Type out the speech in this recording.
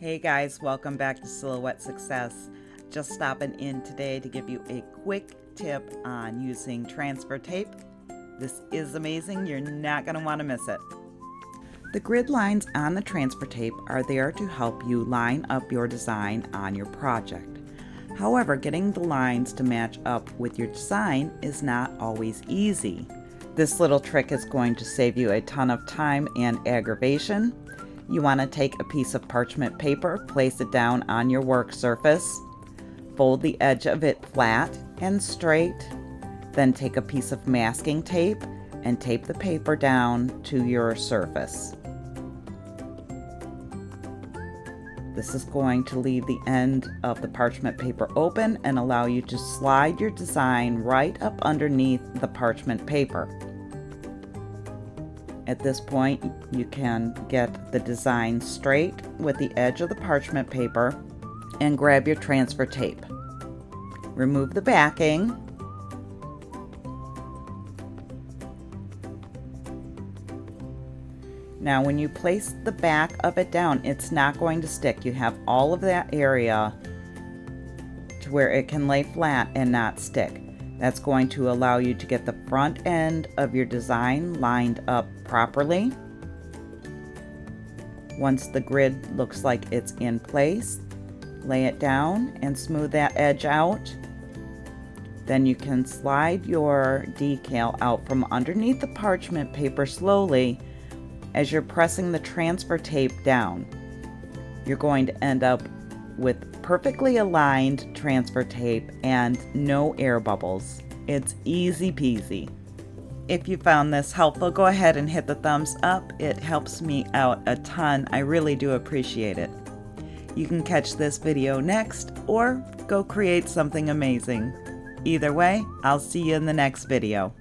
Hey guys, welcome back to Silhouette Success. Just stopping in today to give you a quick tip on using transfer tape. This is amazing, you're not going to want to miss it. The grid lines on the transfer tape are there to help you line up your design on your project. However, getting the lines to match up with your design is not always easy. This little trick is going to save you a ton of time and aggravation. You want to take a piece of parchment paper, place it down on your work surface, fold the edge of it flat and straight, then take a piece of masking tape and tape the paper down to your surface. This is going to leave the end of the parchment paper open and allow you to slide your design right up underneath the parchment paper. At this point, you can get the design straight with the edge of the parchment paper and grab your transfer tape. Remove the backing. Now when you place the back of it down, it's not going to stick. You have all of that area to where it can lay flat and not stick. That's going to allow you to get the front end of your design lined up properly. Once the grid looks like it's in place, lay it down and smooth that edge out. Then you can slide your decal out from underneath the parchment paper slowly as you're pressing the transfer tape down. You're going to end up with perfectly aligned transfer tape and no air bubbles. It's easy peasy. If you found this helpful, go ahead and hit the thumbs up. It helps me out a ton. I really do appreciate it. You can catch this video next or go create something amazing. Either way, I'll see you in the next video.